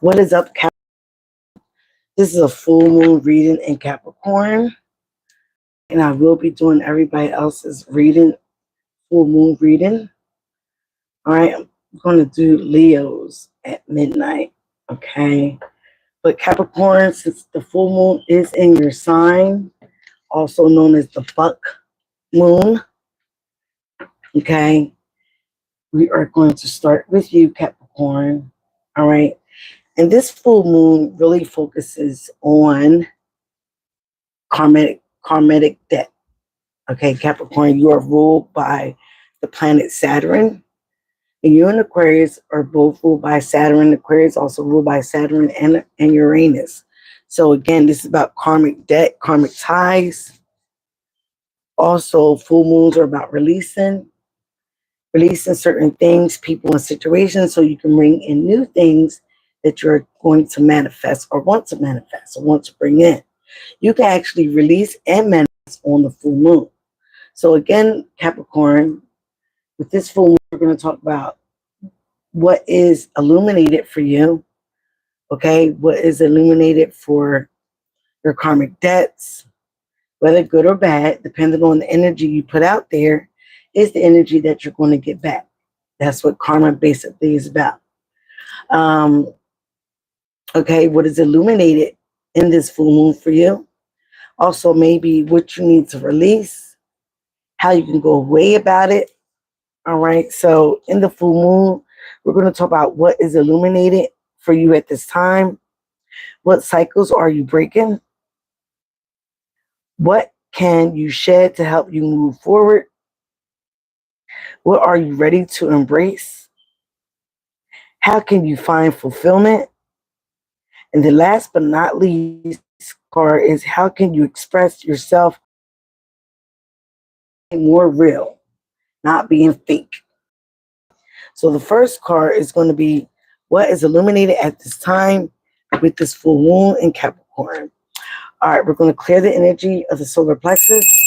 What is up, Cap? This is a full moon reading in Capricorn, and I will be doing everybody else's reading, full moon reading. All right, I'm going to do Leo's at midnight. Okay, but Capricorn, since the full moon is in your sign, also known as the buck moon. Okay, we are going to start with you, Capricorn. All right, and this full moon really focuses on karmic debt. Okay, Capricorn, you are ruled by the planet Saturn. And you and Aquarius are both ruled by Saturn. Aquarius also ruled by Saturn and Uranus. So again, this is about karmic debt, karmic ties. Also, full moons are about releasing certain things, people, and situations so you can bring in new things that you're going to manifest or want to bring in. You can actually release and manifest on the full moon. So again, Capricorn, with this full moon, we're going to talk about what is illuminated for you, okay? What is illuminated for your karmic debts, whether good or bad, depending on the energy you put out there, is the energy that you're going to get back. That's what karma basically is about. Okay, what is illuminated in this full moon for you? Also, maybe what you need to release, how you can go away about it. All right, so in the full moon, we're going to talk about what is illuminated for you at this time. What cycles are you breaking? What can you shed to help you move forward? What are you ready to embrace? How can you find fulfillment? And the last but not least card is how can you express yourself more real, not being fake? So the first card is going to be what is illuminated at this time with this full moon in Capricorn. All right, we're going to clear the energy of the solar plexus.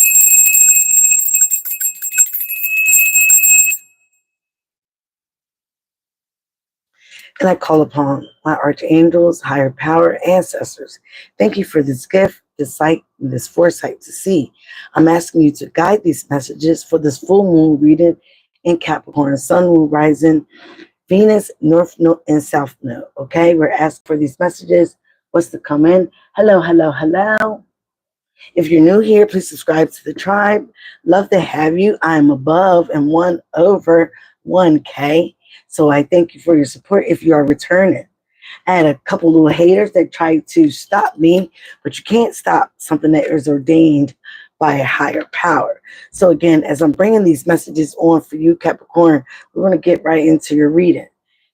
And I call upon my archangels, higher power, ancestors. Thank you for this gift, this sight, and this foresight to see. I'm asking you to guide these messages for this full moon reading in Capricorn, Sun, Moon, Rising, Venus, North Node, and South Node. Okay, we're asking for these messages. What's to come in? Hello, hello, hello. If you're new here, please subscribe to the tribe. Love to have you. I am above and 1 over 1K. So I thank you for your support if you are returning. I had a couple little haters that tried to stop me, but you can't stop something that is ordained by a higher power. So again, as I'm bringing these messages on for you, Capricorn, we're going to get right into your reading.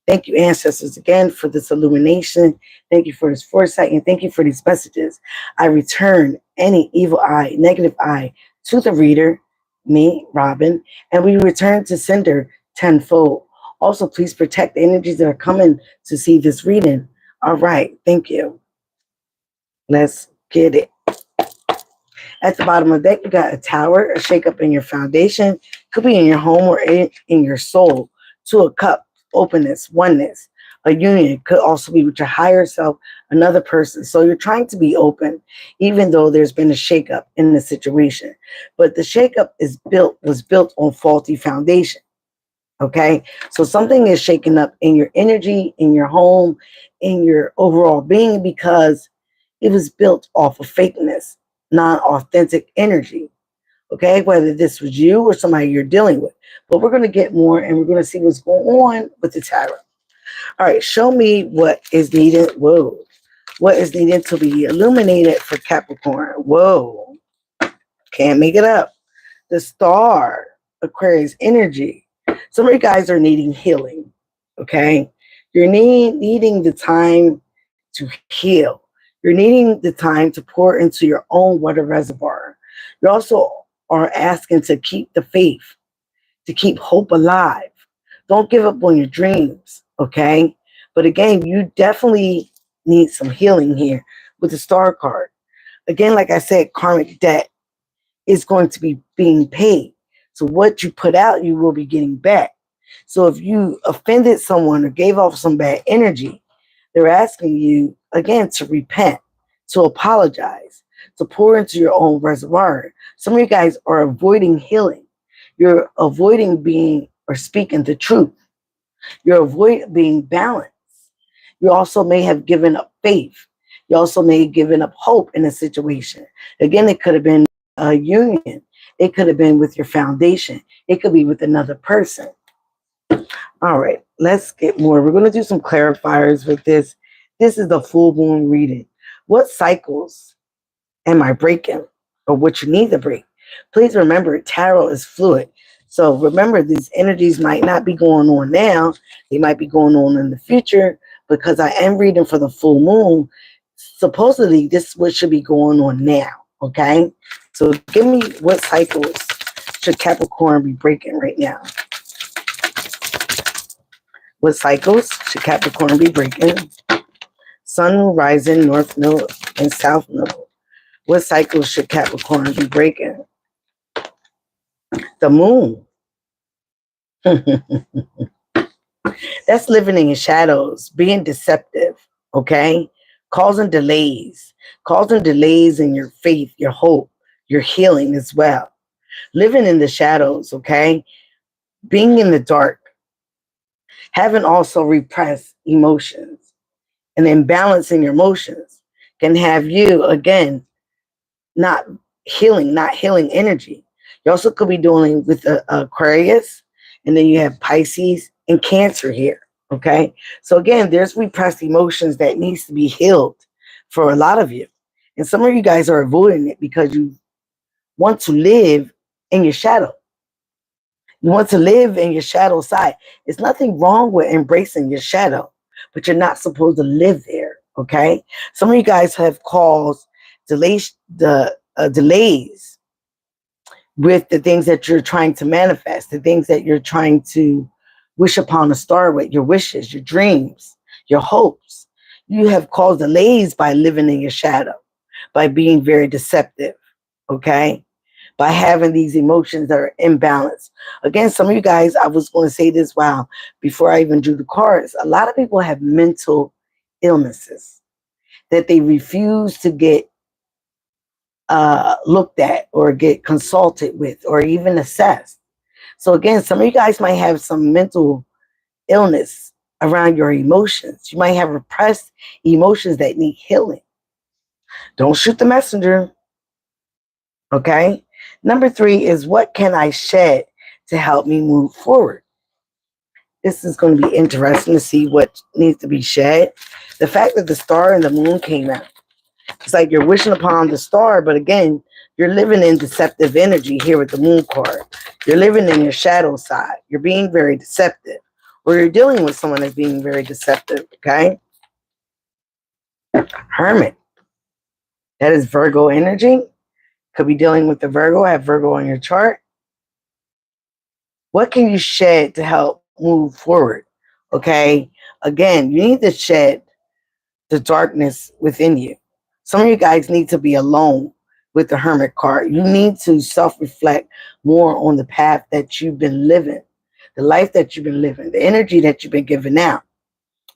Thank you, ancestors, again, for this illumination. Thank you for this foresight, and thank you for these messages. I return any evil eye, negative eye to the reader, me, Robin, and we return to sender tenfold. Also, please protect the energies that are coming to see this reading. All right, thank you. Let's get it. At the bottom of the deck, you got a tower, a shakeup in your foundation. Could be in your home or in your soul. Two of cups, openness, oneness. A union could also be with your higher self, another person. So you're trying to be open, even though there's been a shakeup in the situation. But the shakeup was built on faulty foundation. Okay, so something is shaken up in your energy, in your home, in your overall being because it was built off of fakeness, non-authentic energy. Okay, whether this was you or somebody you're dealing with. But we're going to get more and we're going to see what's going on with the tarot. All right, show me what is needed. Whoa. What is needed to be illuminated for Capricorn? Whoa. Can't make it up. The star, Aquarius energy. Some of you guys are needing healing, okay? You're needing the time to heal. You're needing the time to pour into your own water reservoir. You also are asking to keep the faith, to keep hope alive. Don't give up on your dreams, okay? But again, you definitely need some healing here with the star card. Again, like I said, karmic debt is going to be being paid. So what you put out, you will be getting back. So if you offended someone or gave off some bad energy, They're asking you, again, to repent, to apologize, to pour into your own reservoir. Some of you guys are avoiding healing. You're avoiding being or speaking the truth. You're avoiding being balanced. You also may have given up faith. You also may have given up hope in a situation. Again, it could have been a union. It could have been with your foundation. It could be with another person. All right, let's get more. We're going to do some clarifiers with this. This is the full moon reading. What cycles am I breaking or what you need to break? Please remember, tarot is fluid. So remember, these energies might not be going on now. They might be going on in the future because I am reading for the full moon. Supposedly, this is what should be going on now, okay? So give me what cycles should Capricorn be breaking right now? What cycles should Capricorn be breaking? Sun, rising, north node, and south node. What cycles should Capricorn be breaking? The moon. That's living in your shadows, being deceptive, okay? Causing delays in your faith, your hope, your healing as well. Living in the shadows, okay? Being in the dark, having also repressed emotions and imbalancing your emotions can have you, again, not healing energy. You also could be dealing with Aquarius, and then you have Pisces and Cancer here, okay? So again, there's repressed emotions that needs to be healed for a lot of you. And some of you guys are avoiding it because you want to live in your shadow. You want to live in your shadow side. There's nothing wrong with embracing your shadow, but you're not supposed to live there, okay? Some of you guys have caused delays with the things that you're trying to manifest, the things that you're trying to wish upon a star with, your wishes, your dreams, your hopes. You have caused delays by living in your shadow, by being very deceptive, okay? By having these emotions that are imbalanced. Again, some of you guys, I was going to say this, wow, before I even drew the cards, a lot of people have mental illnesses that they refuse to get looked at or get consulted with or even assessed. So again, some of you guys might have some mental illness around your emotions. You might have repressed emotions that need healing. Don't shoot the messenger. Okay. Number 3 is, what can I shed to help me move forward? This is going to be interesting to see what needs to be shed. The fact that the star and the moon came out. It's like you're wishing upon the star, but again, you're living in deceptive energy here with the moon card. You're living in your shadow side. You're being very deceptive, or you're dealing with someone that's being very deceptive, okay? Hermit. That is Virgo energy. Could be dealing with the Virgo. Have Virgo on your chart. What can you shed to help move forward? Okay? Again, you need to shed the darkness within you. Some of you guys need to be alone with the Hermit card. You need to self-reflect more on the path that you've been living, the life that you've been living, the energy that you've been giving out.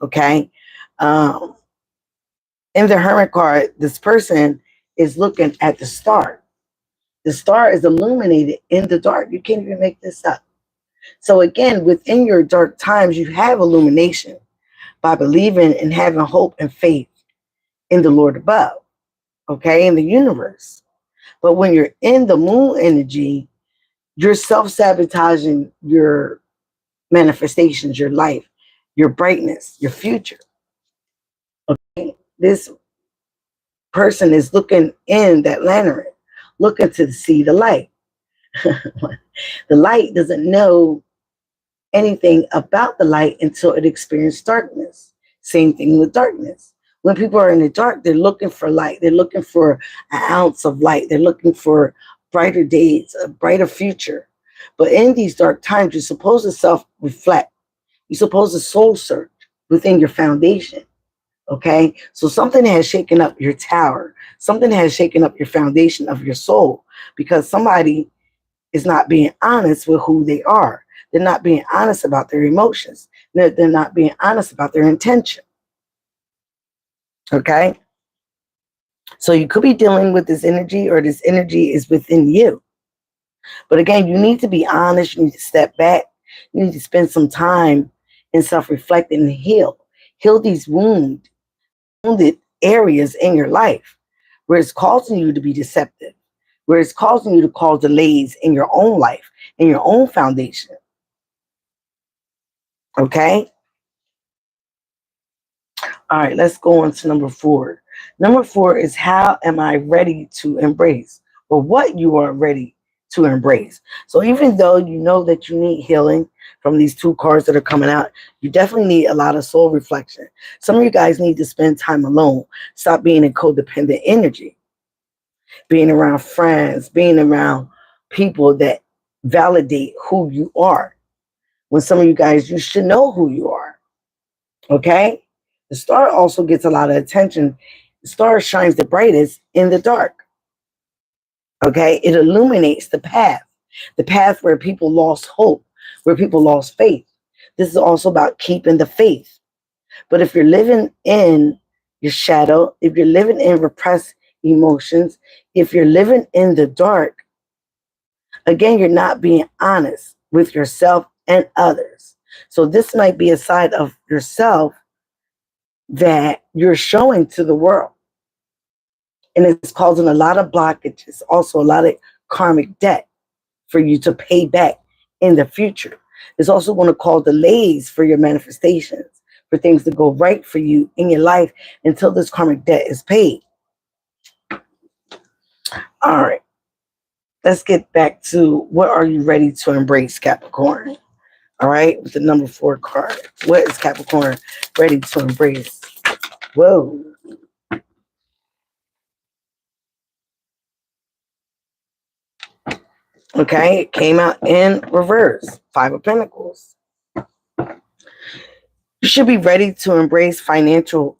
Okay? In the Hermit card, this person is looking at the star. The star is illuminated in the dark. You can't even make this up. So again, within your dark times, you have illumination by believing and having hope and faith in the Lord above, okay, in the universe. But when you're in the moon energy, you're self-sabotaging your manifestations, your life, your brightness, your future. Okay? This person is looking in that lantern, looking to see the light. The light doesn't know anything about the light until it experienced darkness. Same thing with darkness. When people are in the dark, they're looking for light. They're looking for an ounce of light. They're looking for brighter days, a brighter future. But in these dark times, you're supposed to self-reflect. You're supposed to soul search within your foundation. Okay? So something has shaken up your tower. Something has shaken up your foundation of your soul because somebody is not being honest with who they are. They're not being honest about their emotions. They're not being honest about their intention. Okay? So you could be dealing with this energy, or this energy is within you. But again, you need to be honest. You need to step back. You need to spend some time in self-reflecting and heal. Heal these wounded areas in your life where it's causing you to be deceptive, where it's causing you to cause delays in your own life, in your own foundation. Okay? All right, let's go on to number 4. Number 4 is, how am I ready to embrace? Or what you are ready to embrace. So even though you know that you need healing from these 2 cards that are coming out, you definitely need a lot of soul reflection. Some of you guys need to spend time alone. Stop being in codependent energy. Being around friends, being around people that validate who you are. When some of you guys, you should know who you are. Okay? The star also gets a lot of attention. The star shines the brightest in the dark. Okay? It illuminates the path where people lost hope, where people lost faith. This is also about keeping the faith. But if you're living in your shadow, if you're living in repressed emotions, if you're living in the dark, again, you're not being honest with yourself and others. So this might be a side of yourself that you're showing to the world. And it's causing a lot of blockages, also a lot of karmic debt for you to pay back in the future. It's also going to cause delays for your manifestations, for things to go right for you in your life until this karmic debt is paid. All right. Let's get back to, what are you ready to embrace, Capricorn? All right, with the number 4 card. What is Capricorn ready to embrace? Whoa. Okay, it came out in reverse. 5 of Pentacles. You should be ready to embrace financial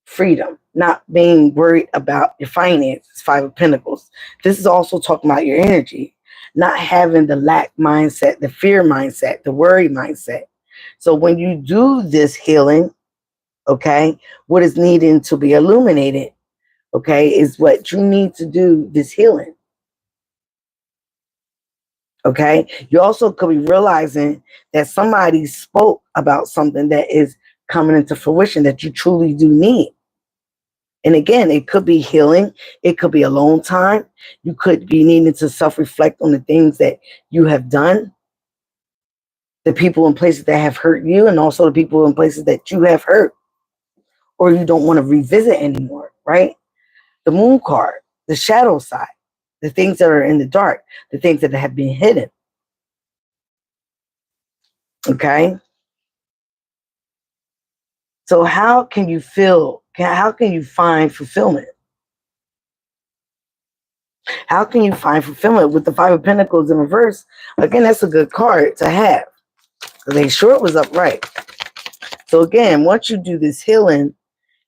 freedom, not being worried about your finances. 5 of Pentacles. This is also talking about your energy, not having the lack mindset, the fear mindset, the worry mindset. So when you do this healing, okay, what is needing to be illuminated, okay, is what you need to do this healing. Okay, you also could be realizing that somebody spoke about something that is coming into fruition that you truly do need. And again, it could be healing. It could be alone time. You could be needing to self-reflect on the things that you have done, the people and places that have hurt you, and also the people and places that you have hurt or you don't want to revisit anymore, right? The Moon card, the shadow side, the things that are in the dark, the things that have been hidden. Okay? So how can you find fulfillment? How can you find fulfillment with the 5 of Pentacles in reverse? Again, that's a good card to have. They sure it was upright. So again, once you do this healing,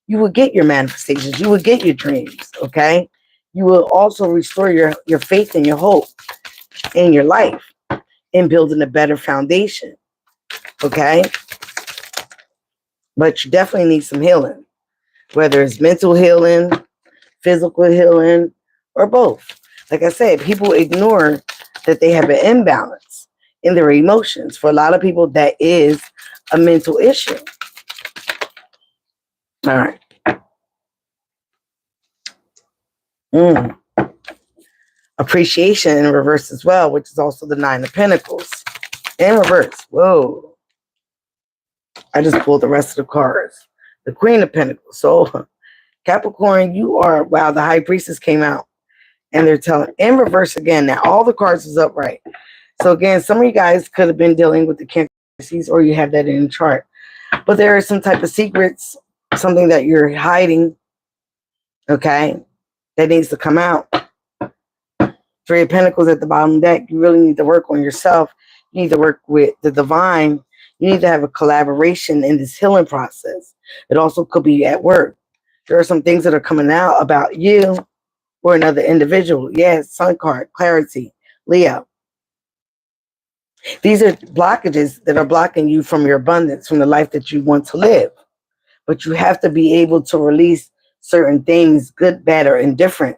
you will get your manifestations. You will get your dreams, okay? You will also restore your faith and your hope in your life in building a better foundation, okay? But you definitely need some healing, whether it's mental healing, physical healing, or both. Like I said, people ignore that they have an imbalance in their emotions. For a lot of people, that is a mental issue. All right. Appreciation in reverse as well, which is also the 9 of Pentacles. In reverse. Whoa. I just pulled the rest of the cards. The Queen of Pentacles. So, Capricorn, you are, wow, the High Priestess came out. And they're telling, in reverse again. Now, all the cards is upright. So, again, some of you guys could have been dealing with the Cancer, or you have that in the chart. But there are some type of secrets, something that you're hiding, okay, that needs to come out. 3 of Pentacles at the bottom deck. You really need to work on yourself. You need to work with the divine. You need to have a collaboration in this healing process. It also could be at work. There are some things that are coming out about you or another individual. Yes, Sun card, clarity, Leo. These are blockages that are blocking you from your abundance, from the life that you want to live. but you have to be able to release certain things, good, bad, or indifferent,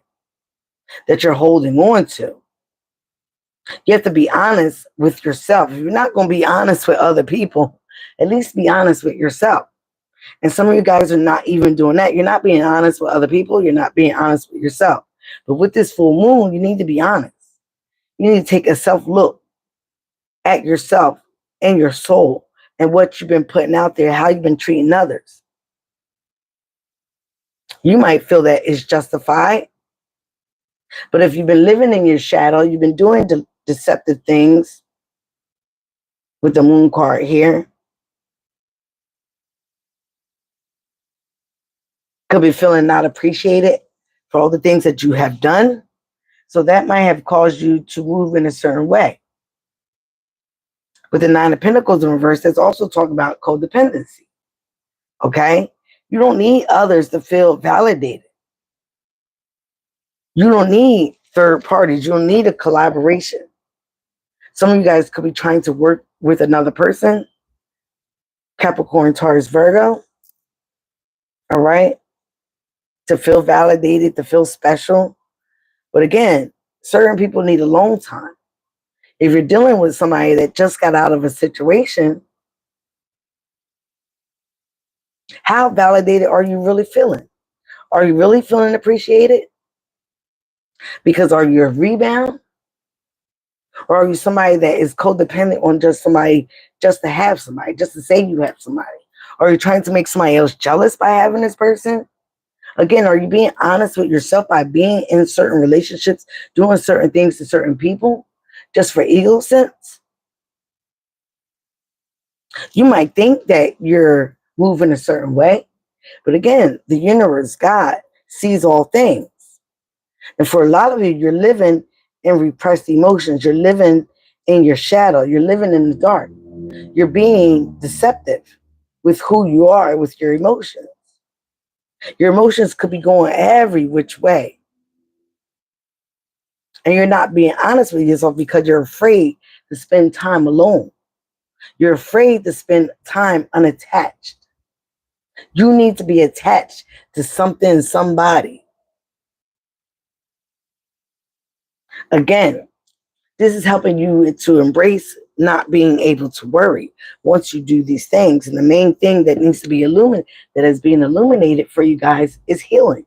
that you're holding on to. You have to be honest with yourself. If you're not going to be honest with other people, at least be honest with yourself. And some of you guys are not even doing that. You're not being honest with other people. You're not being honest with yourself. But with this full moon, you need to be honest. You need to take a self look at yourself and your soul and what you've been putting out there, how you've been treating others. You might feel that it's justified, but if you've been living in your shadow, you've been doing deceptive things with the moon card here, could be feeling not appreciated for all the things that you have done. So that might have caused you to move in a certain way. With the Nine of Pentacles in reverse, that's also talking about codependency. Okay? You don't need others to feel validated. You don't need third parties. You don't need a collaboration. Some of you guys could be trying to work with another person. Capricorn, Taurus, Virgo. All right? To feel validated, to feel special. But again, certain people need alone time. If you're dealing with somebody that just got out of a situation, how validated are you really feeling? Are you really feeling appreciated? Because are you a rebound? Or are you somebody that is codependent on just somebody, just to have somebody, just to say you have somebody? Are you trying to make somebody else jealous by having this person? Again, are you being honest with yourself by being in certain relationships, doing certain things to certain people, just for ego sense? You might think that you're moving a certain way, but again, the universe, God, sees all things. And for a lot of you, you're living in repressed emotions. You're living in your shadow. You're living in the dark. You're being deceptive with who you are, with your emotions. Your emotions could be going every which way. And you're not being honest with yourself because you're afraid to spend time alone. You're afraid to spend time unattached. You need to be attached to something, somebody. Again, this is helping you to embrace not being able to worry once you do these things. And the main thing that needs to be illuminated, that is being illuminated for you guys, is healing.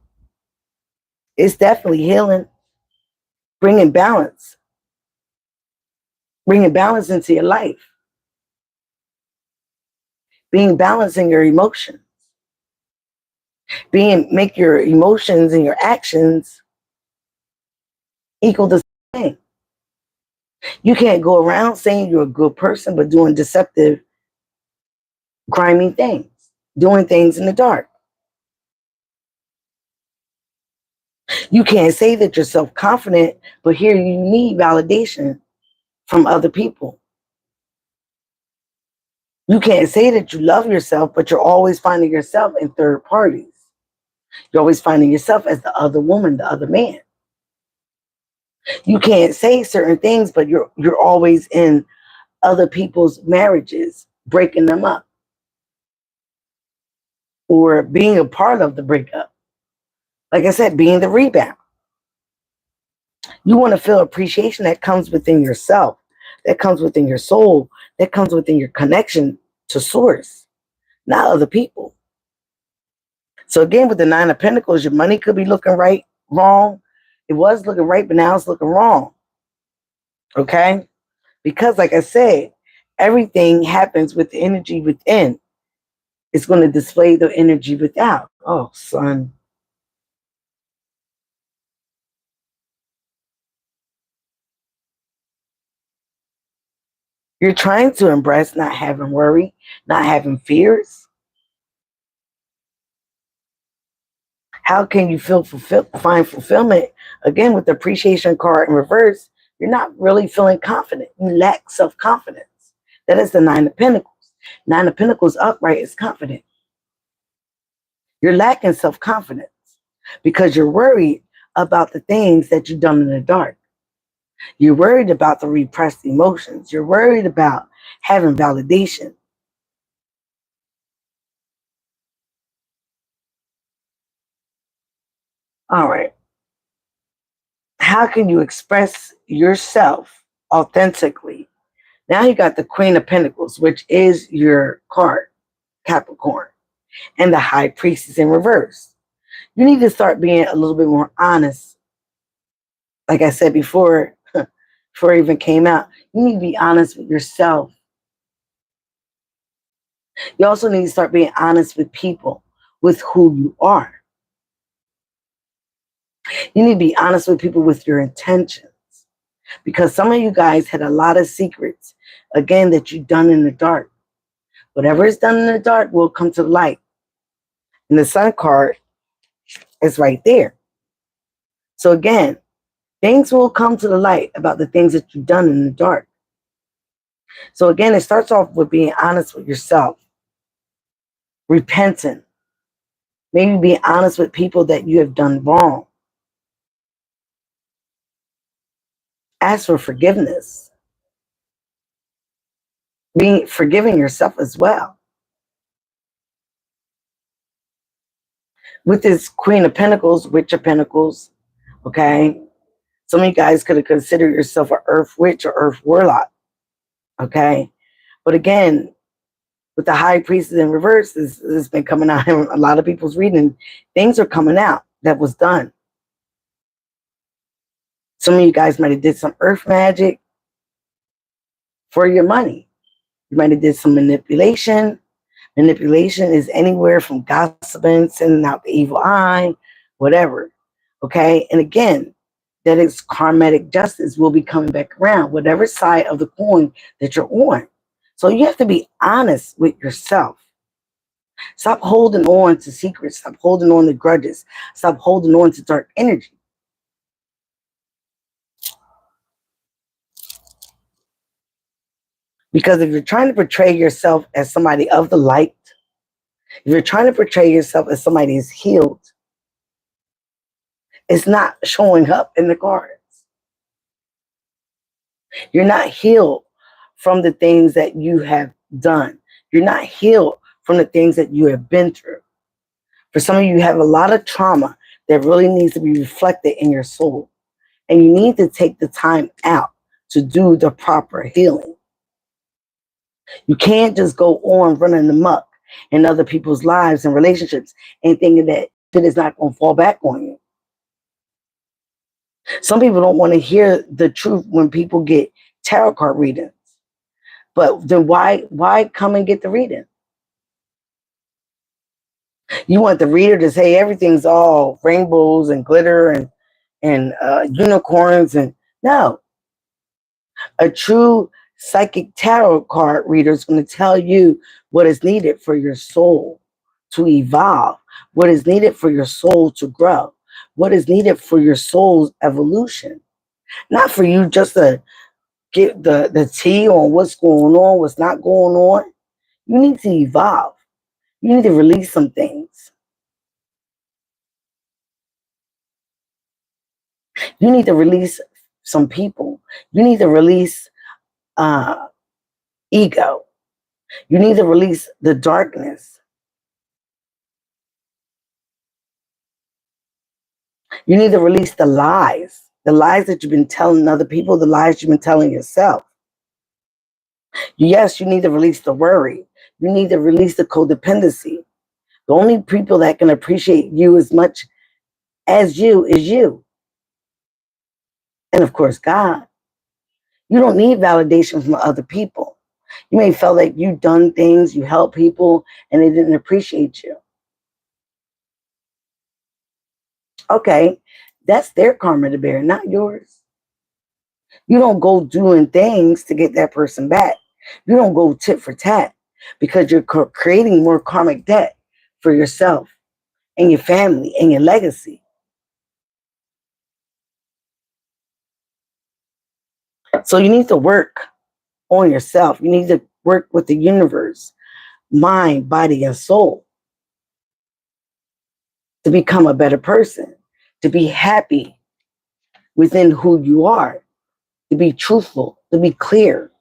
It's definitely healing. Bringing balance. Bringing balance into your life. Being balanced in your emotions. Make your emotions and your actions equal the same thing. You can't go around saying you're a good person, but doing deceptive, grimy things, doing things in the dark. You can't say that you're self-confident, but here you need validation from other people. You can't say that you love yourself, but you're always finding yourself in third parties. You're always finding yourself as the other woman, the other man. You can't say certain things, but you're always in other people's marriages, breaking them up, or being a part of the breakup. Like I said, being the rebound. You want to feel appreciation that comes within yourself, that comes within your soul, that comes within your connection to source, not other people. So again, with the Nine of Pentacles, your money could be looking right, wrong. It was looking right, but now it's looking wrong. Okay? Because like I said, everything happens with the energy within. It's going to display the energy without. Oh, son. You're trying to embrace not having worry, not having fears. How can you find fulfillment? Again, with the appreciation card in reverse, you're not really feeling confident. You lack self-confidence. That is the Nine of Pentacles. Nine of Pentacles upright is confident. You're lacking self-confidence because you're worried about the things that you've done in the dark. You're worried about the repressed emotions. You're worried about having validation. All right. How can you express yourself authentically? Now you got the Queen of Pentacles, which is your card, Capricorn, and the High Priestess in reverse. You need to start being a little bit more honest. Like I said before, before it even came out, you need to be honest with yourself. You also need to start being honest with people, with who you are. You need to be honest with people with your intentions. Because some of you guys had a lot of secrets, again, that you've done in the dark. Whatever is done in the dark will come to light. And the Sun card is right there. So again, things will come to the light about the things that you've done in the dark. So again, it starts off with being honest with yourself, repenting, maybe being honest with people that you have done wrong. Ask for forgiveness, being forgiving yourself as well. With this Queen of Pentacles, Witch of Pentacles, okay, some of you guys could have considered yourself an Earth Witch or Earth Warlock, okay? But again, with the High Priestess in reverse, this has been coming out in a lot of people's reading. Things are coming out that was done. Some of you guys might have did some earth magic for your money. You might have did some manipulation. Manipulation is anywhere from gossiping, sending out the evil eye, whatever. Okay? And again, that is karmatic justice will be coming back around, whatever side of the coin that you're on. So you have to be honest with yourself. Stop holding on to secrets. Stop holding on to grudges. Stop holding on to dark energy. Because if you're trying to portray yourself as somebody of the light, if you're trying to portray yourself as somebody who's healed, it's not showing up in the cards. You're not healed from the things that you have done. You're not healed from the things that you have been through. For some of you, you have a lot of trauma that really needs to be reflected in your soul. And you need to take the time out to do the proper healing. You can't just go on running amok in other people's lives and relationships and thinking that it is not going to fall back on you. Some people don't want to hear the truth when people get tarot card readings. But then why come and get the reading? You want the reader to say everything's all rainbows and glitter and unicorns, and no. A true psychic tarot card reader is going to tell you what is needed for your soul to evolve, what is needed for your soul to grow, what is needed for your soul's evolution. Not for you just to get the tea on what's going on, what's not going on. You need to evolve. You need to release some things. You need to release some people. You need to release ego. You need to release the darkness. You need to release the lies that you've been telling other people, the lies you've been telling yourself. Yes, you need to release the worry. You need to release the codependency. The only people that can appreciate you as much as you is you. And of course, God. You don't need validation from other people. You may feel like you've done things, you help people, and they didn't appreciate you. Okay, that's their karma to bear, not yours. You don't go doing things to get that person back. You don't go tit for tat because you're creating more karmic debt for yourself and your family and your legacy. So you need to work on yourself. You need to work with the universe, mind, body, and soul to become a better person, to be happy within who you are, to be truthful, to be clear,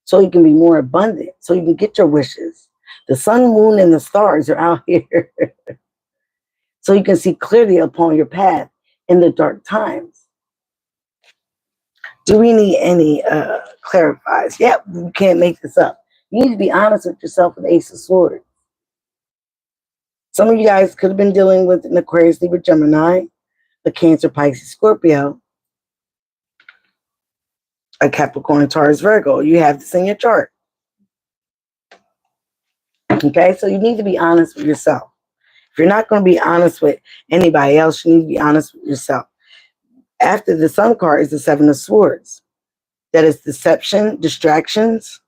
so you can be more abundant, so you can get your wishes. The sun, moon, and the stars are out here. so you can see clearly upon your path in the dark times. Do we need any clarifies? Yeah, we can't make this up. You need to be honest with yourself with Ace of Swords. Some of you guys could have been dealing with an Aquarius, Libra, Gemini, a Cancer, Pisces, Scorpio, a Capricorn, Taurus, Virgo. You have this in your chart. Okay, so you need to be honest with yourself. If you're not going to be honest with anybody else, you need to be honest with yourself. After the Sun card is the Seven of Swords. That is deception, distractions,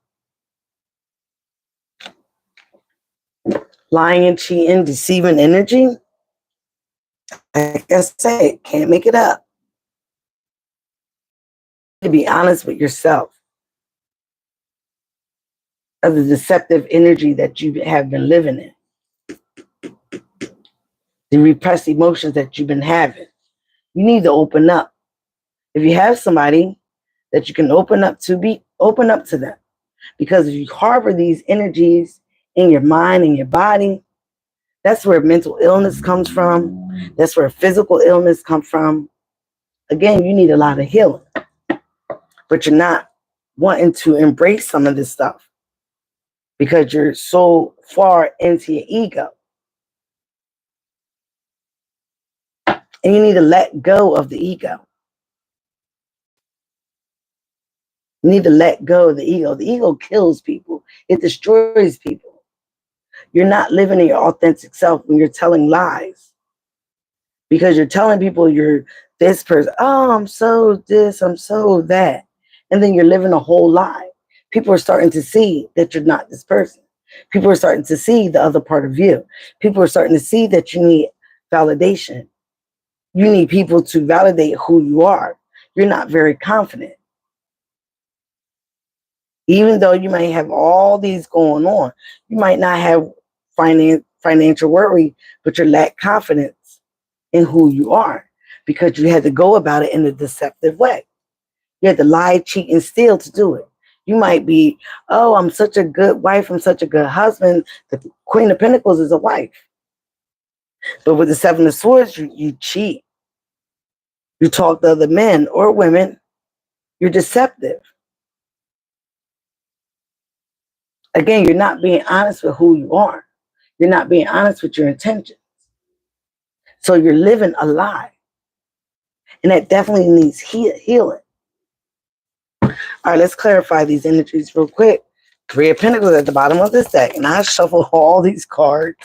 lying and cheating, deceiving energy. Like I say, can't make it up. To be honest with yourself of the deceptive energy that you have been living in, the repressed emotions that you've been having. You need to open up. If you have somebody that you can open up to, open up to them. Because if you harbor these energies in your mind and your body, that's where mental illness comes from. That's where physical illness comes from. Again, you need a lot of healing. But you're not wanting to embrace some of this stuff because you're so far into your ego. And you need to let go of the ego. You need to let go of the ego. The ego kills people. It destroys people. You're not living in your authentic self when you're telling lies. Because you're telling people you're this person. Oh, I'm so this, I'm so that. And then you're living a whole lie. People are starting to see that you're not this person. People are starting to see the other part of you. People are starting to see that you need validation. You need people to validate who you are. You're not very confident. Even though you might have all these going on, you might not have financial worry, but you lack confidence in who you are because you had to go about it in a deceptive way. You had to lie, cheat, and steal to do it. You might be, oh, I'm such a good wife, I'm such a good husband. The Queen of Pentacles is a wife. But with the Seven of Swords, you cheat. You talk to other men or women. You're deceptive. Again, you're not being honest with who you are. You're not being honest with your intentions. So you're living a lie. And that definitely needs healing. All right, let's clarify these energies real quick. Three of Pentacles at the bottom of this deck. And I shuffle all these cards.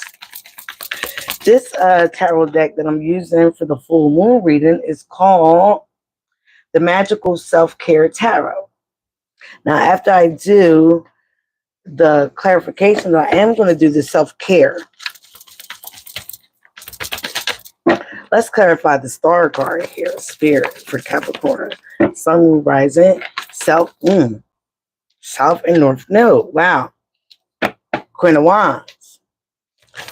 This tarot deck that I'm using for the full moon reading is called the Magical Self-Care Tarot. Now, after I do the clarifications, I am going to do the self-care. Let's clarify the star card here. Spirit for Capricorn. Sun, Moon, Rising, South, South and North Node. Wow. Queen of Wands.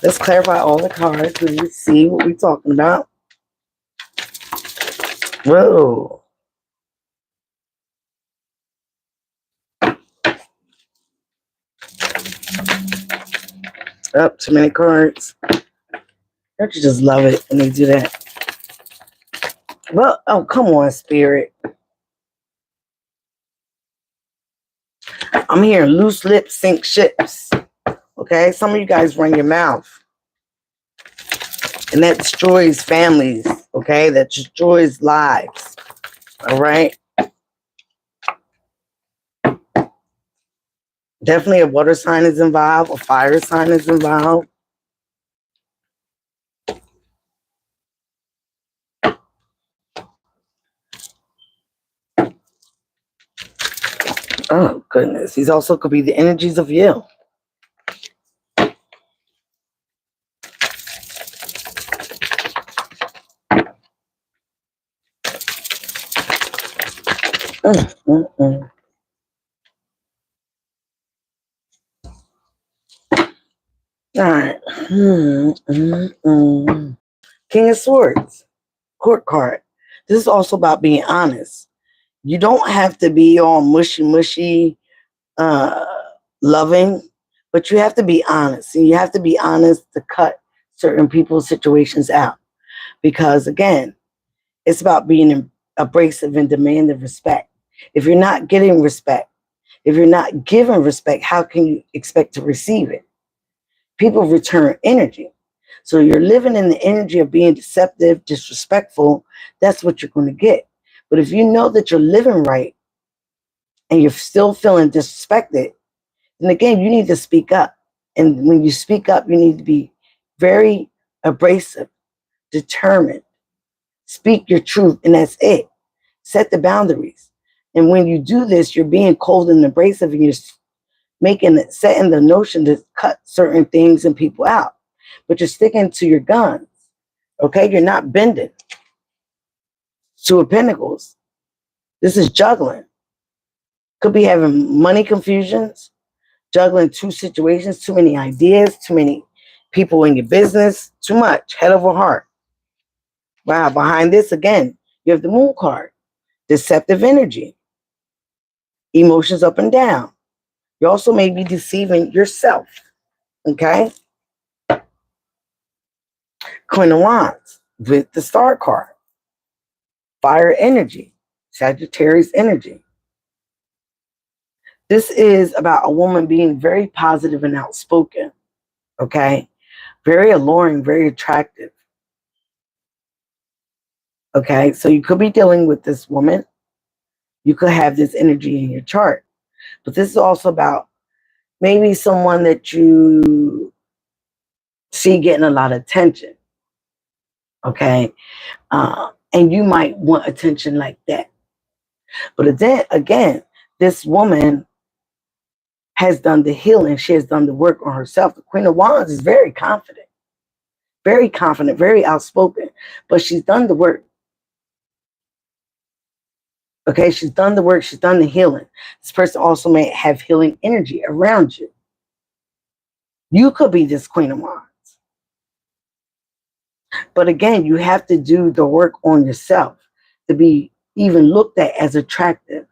Let's clarify all the cards. Let's see what we're talking about. Whoa. Oh, too many cards. Don't you just love it when they do that? Well, oh, come on, Spirit. I'm hearing loose lips sink ships. Okay? Some of you guys run your mouth. And that destroys families. Okay? That destroys lives. All right? Definitely a water sign is involved. A fire sign is involved. Oh, goodness. These also could be the energies of you. All right. King of Swords. Court card. This is also about being honest. You don't have to be all mushy, loving, but you have to be honest. And you have to be honest to cut certain people's situations out. Because again, it's about being abrasive and demanding respect. If you're not getting respect, if you're not giving respect, how can you expect to receive it? People return energy. So you're living in the energy of being deceptive, disrespectful, that's what you're going to get. But if you know that you're living right and you're still feeling disrespected, then again, you need to speak up. And when you speak up, you need to be very abrasive, determined. Speak your truth, and that's it. Set the boundaries. And when you do this, you're being cold and abrasive, and you're setting the notion to cut certain things and people out. But you're sticking to your guns. Okay? You're not bending. Two of Pentacles. This is juggling. Could be having money confusions, juggling two situations, too many ideas, too many people in your business, too much, head over heart. Wow, behind this, again, you have the Moon card, deceptive energy, emotions up and down. You also may be deceiving yourself, okay? Queen of Wands with the Star card, fire energy, Sagittarius energy. This is about a woman being very positive and outspoken, okay? Very alluring, very attractive. Okay, so you could be dealing with this woman. You could have this energy in your chart. But this is also about maybe someone that you see getting a lot of attention. Okay, and you might want attention like that. But then again, this woman has done the healing. She has done the work on herself. The Queen of Wands is very confident, very outspoken. But she's done the work. Okay, she's done the work. She's done the healing. This person also may have healing energy around you. You could be this Queen of Wands. But again, you have to do the work on yourself to be even looked at as attractive.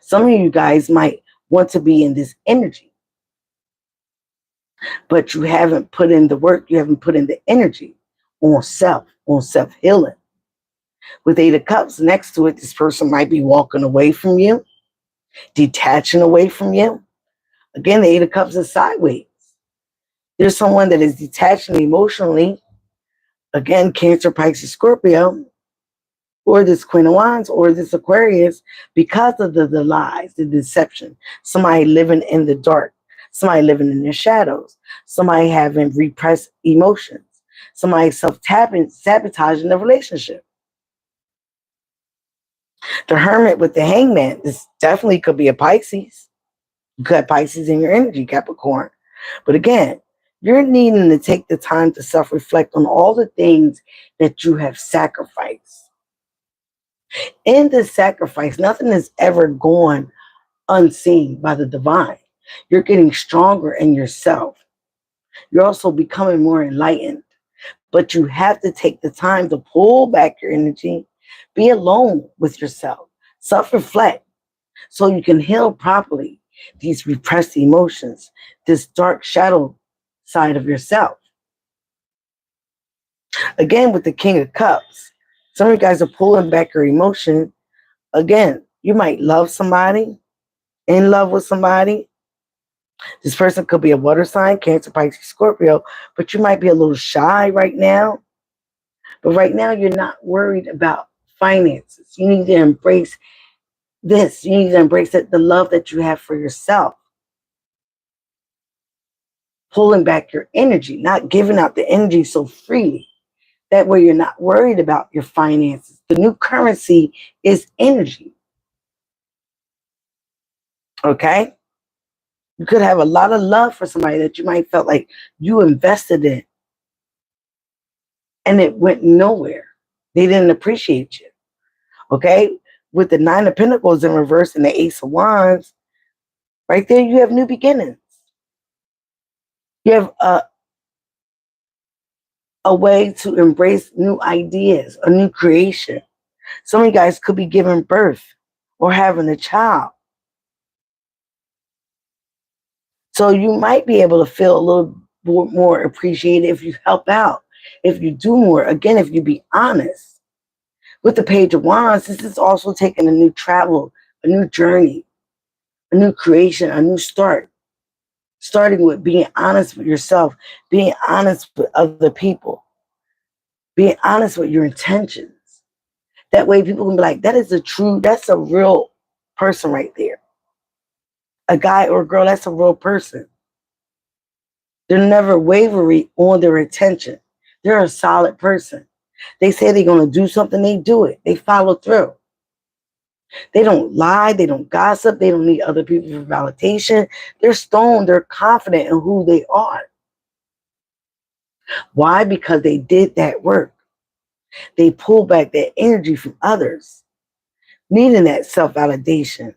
Some of you guys might want to be in this energy, but you haven't put in the work. You haven't put in the energy on self-healing. With Eight of Cups next to it, this person might be walking away from you, detaching away from you. Again, the Eight of Cups is sideways. There's someone that is detaching emotionally. Again, Cancer, Pisces, Scorpio, or this Queen of Wands, or this Aquarius, because of the lies, the deception. Somebody living in the dark. Somebody living in the shadows. Somebody having repressed emotions. Somebody sabotaging the relationship. The Hermit with the Hangman, this definitely could be a Pisces. You could have Pisces in your energy, Capricorn. But again, you're needing to take the time to self-reflect on all the things that you have sacrificed. In this sacrifice, nothing is ever gone unseen by the divine. You're getting stronger in yourself. You're also becoming more enlightened. But you have to take the time to pull back your energy, be alone with yourself, self-reflect, so you can heal properly these repressed emotions, this dark shadow side of yourself. Again, with the King of Cups, some of you guys are pulling back your emotion. Again, you might love somebody, in love with somebody. This person could be a water sign, Cancer, Pisces, Scorpio, but you might be a little shy right now. But right now, you're not worried about finances. You need to embrace this. You need to embrace the love that you have for yourself. Pulling back your energy, not giving out the energy so freely. That way you're not worried about your finances. The new currency is energy. Okay? You could have a lot of love for somebody that you might felt like you invested in. And it went nowhere. They didn't appreciate you. Okay? With the Nine of Pentacles in reverse and the Ace of Wands, right there you have new beginnings. You have a way to embrace new ideas, a new creation. Some of you guys could be giving birth or having a child. So you might be able to feel a little more appreciated if you help out, if you do more. Again, if you be honest. With the Page of Wands, this is also taking a new travel, a new journey, a new creation, a new start. Starting with being honest with yourself, being honest with other people, being honest with your intentions. That way people can be like, that's a real person right there. A guy or a girl, that's a real person. They're never wavering on their intention. They're a solid person. They say they're going to do something, they do it. They follow through. They don't lie. They don't gossip. They don't need other people for validation. They're stoned. They're confident in who they are. Why? Because they did that work. They pull back that energy from others, needing that self-validation,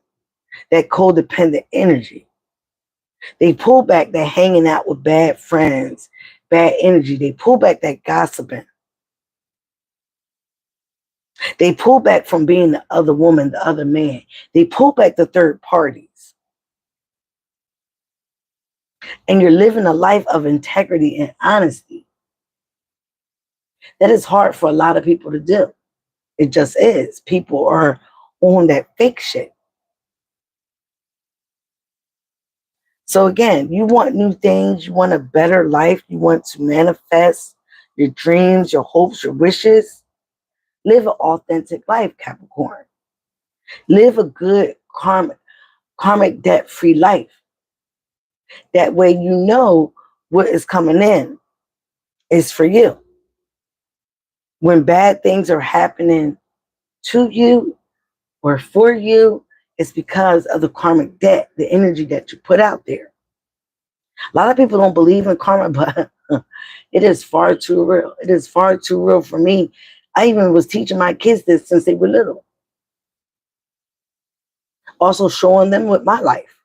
that codependent energy. They pull back that hanging out with bad friends, bad energy. They pull back that gossiping. They pull back from being the other woman, the other man. They pull back the third parties. And you're living a life of integrity and honesty. That is hard for a lot of people to do. It just is. People are on that fake shit. So again, you want new things. You want a better life. You want to manifest your dreams, your hopes, your wishes. Live an authentic life, Capricorn. Live a good karmic debt-free life. That way you know what is coming in is for you. When bad things are happening to you or for you, it's because of the karmic debt, the energy that you put out there. A lot of people don't believe in karma, but it is far too real. It is far too real for me. I even was teaching my kids this since they were little. Also showing them with my life.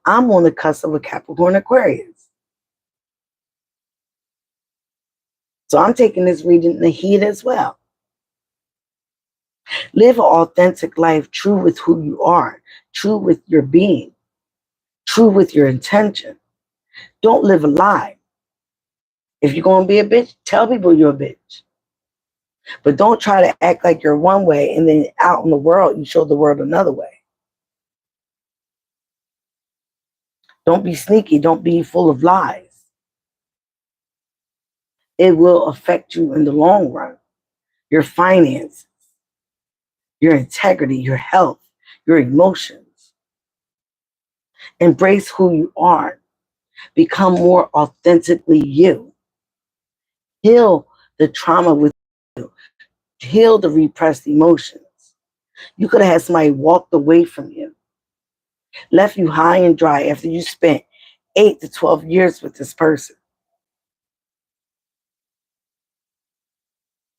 I'm on the cusp of a Capricorn Aquarius. So I'm taking this reading in the heat as well. Live an authentic life, true with who you are, true with your being, true with your intention. Don't live a lie. If you're going to be a bitch, tell people you're a bitch. But don't try to act like you're one way and then out in the world, you show the world another way. Don't be sneaky. Don't be full of lies. It will affect you in the long run. Your finances, your integrity, your health, your emotions. Embrace who you are. Become more authentically you. Heal the trauma with you. Heal the repressed emotions. You could have had somebody walked away from you, left you high and dry after you spent 8 to 12 years with this person.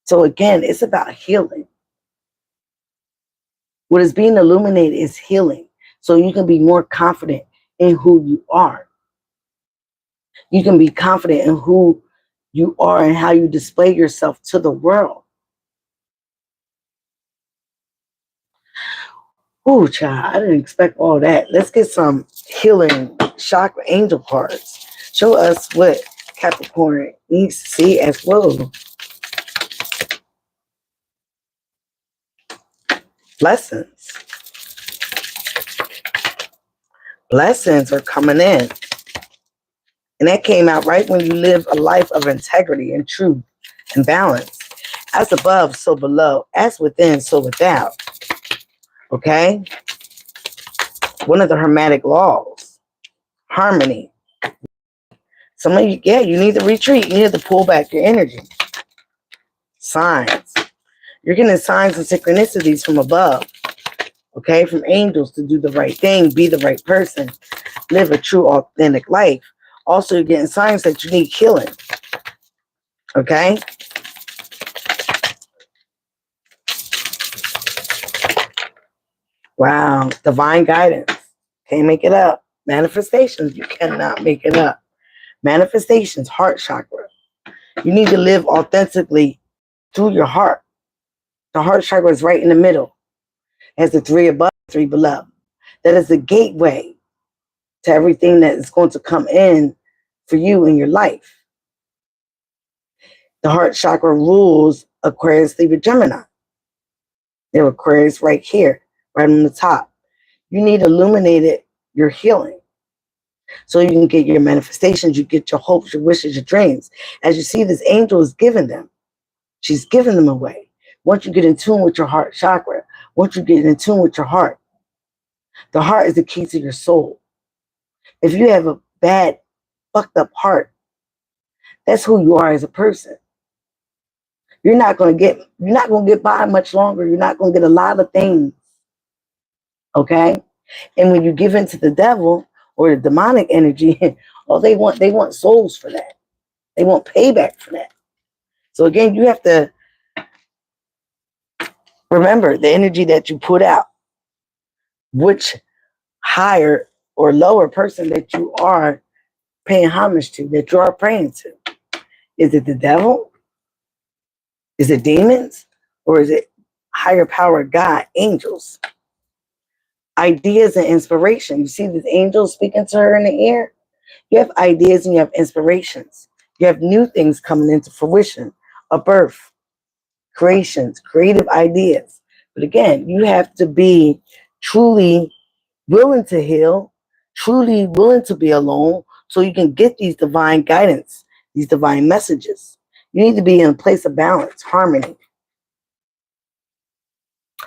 So again, it's about healing. What is being illuminated is healing. So you can be more confident in who you are. You can be confident in who you are and how you display yourself to the world. Ooh, child, I didn't expect all that. Let's get some healing chakra angel cards. Show us what Capricorn needs to see as well. Blessings. Blessings are coming in. And that came out right when you live a life of integrity and truth and balance. As above, so below. As within, so without. Okay? One of the hermetic laws. Harmony. Some of you, yeah, you need to retreat. You need to pull back your energy. Signs. You're getting signs and synchronicities from above. Okay? From angels to do the right thing. Be the right person. Live a true, authentic life. Also, you're getting signs that you need healing. Okay? Wow. Divine guidance. Can't make it up. Manifestations. You cannot make it up. Manifestations. Heart chakra. You need to live authentically through your heart. The heart chakra is right in the middle. It has the 3 above, 3 below. That is the gateway to everything that is going to come in for you in your life. The heart chakra rules Aquarius, Libra, Gemini. They're Aquarius right here, right on the top. You need to illuminate your healing so you can get your manifestations, you get your hopes, your wishes, your dreams. As you see, this angel is giving them. She's giving them away. Once you get in tune with your heart chakra, once you get in tune with your heart, the heart is the key to your soul. If you have a bad, fucked up heart, that's who you are as a person. You're not going to get by much longer. You're not going to get a lot of things. Okay? And when you give in to the devil or the demonic energy, oh, they want souls for that. They want payback for that. So again, you have to remember the energy that you put out, which higher or lower person that you are paying homage to, that you are praying to. Is it the devil? Is it demons? Or is it higher power, God, angels? Ideas and inspiration. You see this angel speaking to her in the ear? You have ideas and you have inspirations. You have new things coming into fruition, a birth, creations, creative ideas. But again, you have to be truly willing to heal, truly willing to be alone so you can get these divine guidance, these divine messages. You need to be in a place of balance, harmony.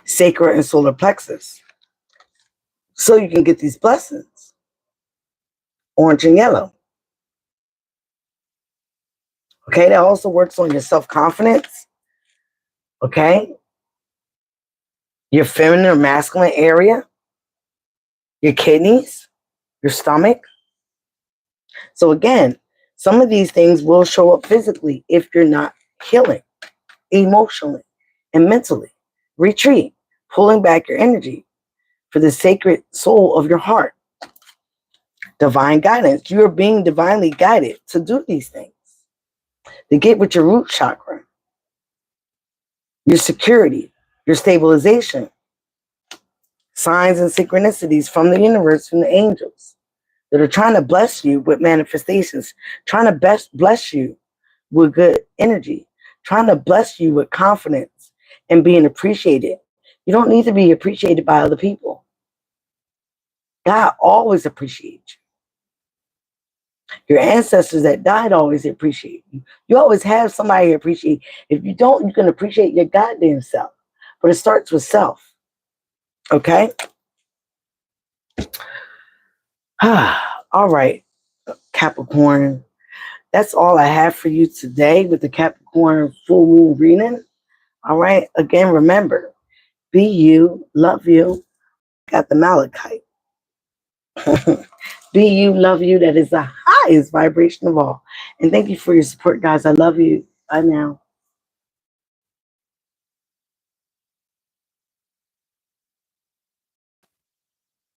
Sacral and solar plexus. So you can get these blessings. Orange and yellow. Okay, that also works on your self-confidence. Okay. Your feminine or masculine area. Your kidneys. Your stomach. So again, some of these things will show up physically if you're not healing emotionally and mentally. Retreat. Pulling back your energy for the sacred soul of your heart. Divine guidance. You are being divinely guided to do these things. To get with your root chakra, your security, your stabilization, signs and synchronicities from the universe, from the angels that are trying to bless you with manifestations, trying to bless you with good energy, trying to bless you with confidence and being appreciated. You don't need to be appreciated by other people. God always appreciates you. Your ancestors that died always appreciate you. You always have somebody appreciate. If you don't, you can appreciate your goddamn self. But it starts with self. Okay? All right, Capricorn. That's all I have for you today with the Capricorn full moon reading. All right? Again, remember, be you, love you. Got the Malachite. Be you, love you. That is the highest vibration of all. And thank you for your support, guys. I love you. Bye now.